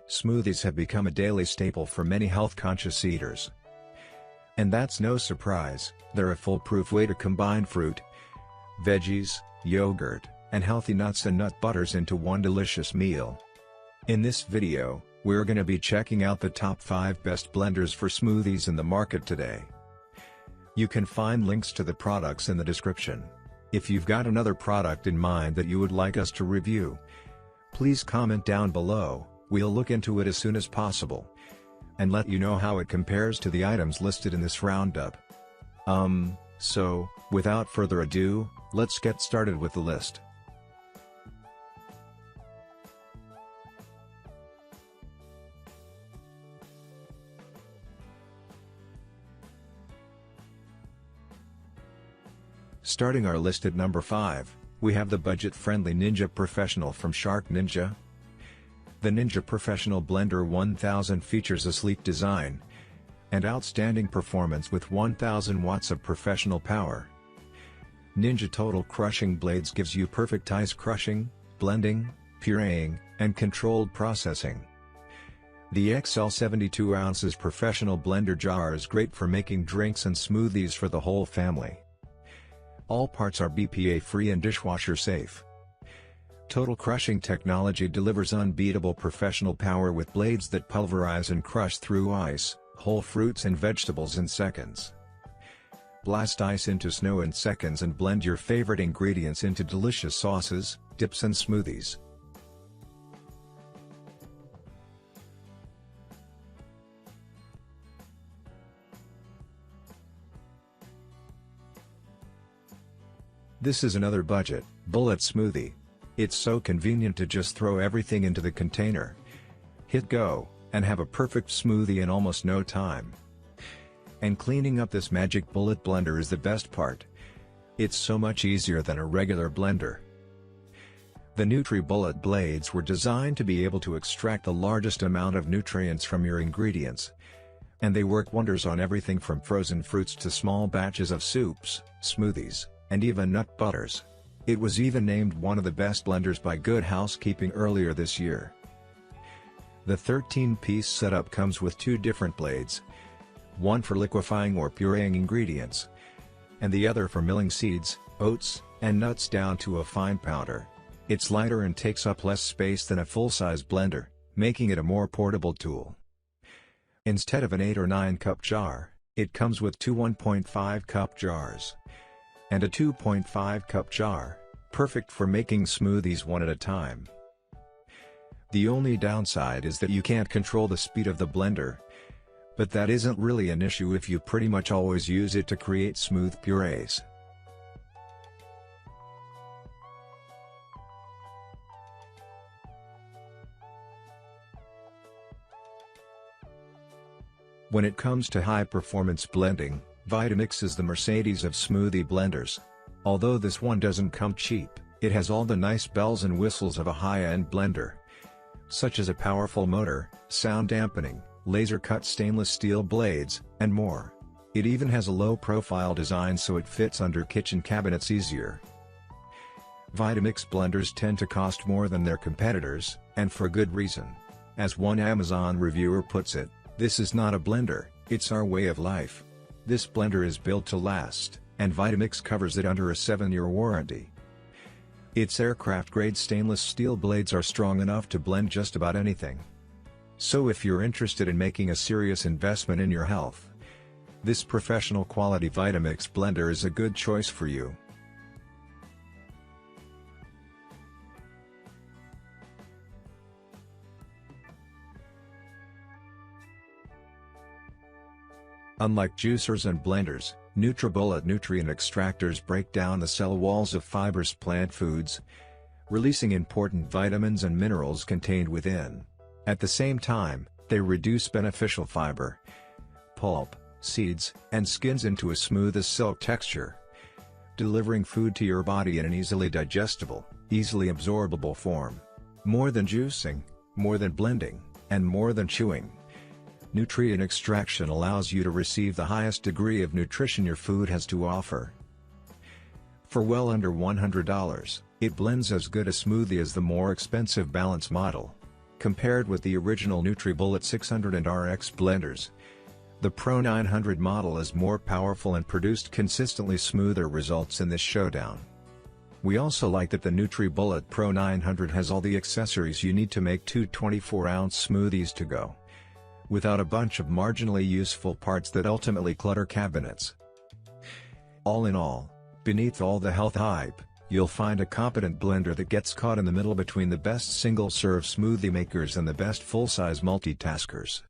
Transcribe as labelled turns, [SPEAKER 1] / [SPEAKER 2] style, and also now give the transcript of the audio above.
[SPEAKER 1] Smoothies have become a daily staple for many health-conscious eaters. And that's no surprise, they're a foolproof way to combine fruit, veggies, yogurt, and healthy nuts and nut butters into one delicious meal. In this video, we're going to be checking out the top 5 best blenders for smoothies in the market today. You can find links to the products in the description. If you've got another product in mind that you would like us to review, please comment down below. We'll look into it as soon as possible and let you know how it compares to the items listed in this roundup. So, without further ado, let's get started with the list. Starting our list at number 5, we have the budget-friendly Ninja Professional from Shark Ninja. The Ninja Professional Blender 1000 features a sleek design and outstanding performance with 1000 watts of professional power. Ninja Total Crushing Blades gives you perfect ice crushing, blending, pureeing, and controlled processing. The XL 72 ounces professional blender jar is great for making drinks and smoothies for the whole family. All parts are BPA-free and dishwasher safe. Total Crushing technology delivers unbeatable professional power with blades that pulverize and crush through ice, whole fruits and vegetables in seconds. Blast ice into snow in seconds and blend your favorite ingredients into delicious sauces, dips and smoothies. This is another budget-bullet smoothie. It's so convenient to just throw everything into the container, hit go, and have a perfect smoothie in almost no time. And cleaning up this magic bullet blender is the best part. It's so much easier than a regular blender. The NutriBullet blades were designed to be able to extract the largest amount of nutrients from your ingredients. And they work wonders on everything from frozen fruits to small batches of soups, smoothies, and even nut butters. It was even named one of the best blenders by Good Housekeeping earlier this year. The 13-piece setup comes with 2 different blades, one for liquefying or pureeing ingredients, and the other for milling seeds, oats, and nuts down to a fine powder. It's lighter and takes up less space than a full-size blender, making it a more portable tool. Instead of an 8 or 9 cup jar, it comes with 2 1.5 cup jars and a 2.5 cup jar, perfect for making smoothies one at a time. The only downside is that you can't control the speed of the blender, but that isn't really an issue if you pretty much always use it to create smooth purees. When it comes to high-performance blending, Vitamix is the Mercedes of smoothie blenders. Although this one doesn't come cheap, it has all the nice bells and whistles of a high-end blender, such as a powerful motor, sound dampening, laser-cut stainless steel blades, and more. It even has a low-profile design so it fits under kitchen cabinets easier. Vitamix blenders tend to cost more than their competitors, and for good reason. As one Amazon reviewer puts it, "This is not a blender, it's our way of life." This blender is built to last, and Vitamix covers it under a 7-year warranty. Its aircraft-grade stainless steel blades are strong enough to blend just about anything. So if you're interested in making a serious investment in your health, this professional-quality Vitamix blender is a good choice for you. Unlike juicers and blenders, NutriBullet nutrient extractors break down the cell walls of fibrous plant foods, releasing important vitamins and minerals contained within. At the same time, they reduce beneficial fiber, pulp, seeds, and skins into a smooth as silk texture, delivering food to your body in an easily digestible, easily absorbable form. More than juicing, more than blending, and more than chewing, nutrient extraction allows you to receive the highest degree of nutrition your food has to offer. For well under $100, it blends as good a smoothie as the more expensive balance model. Compared with the original NutriBullet 600 and RX blenders, the Pro 900 model is more powerful and produced consistently smoother results in this showdown. We also like that the NutriBullet Pro 900 has all the accessories you need to make two 24-ounce smoothies to go, without a bunch of marginally useful parts that ultimately clutter cabinets. All in all, beneath all the health hype, you'll find a competent blender that gets caught in the middle between the best single-serve smoothie makers and the best full-size multitaskers.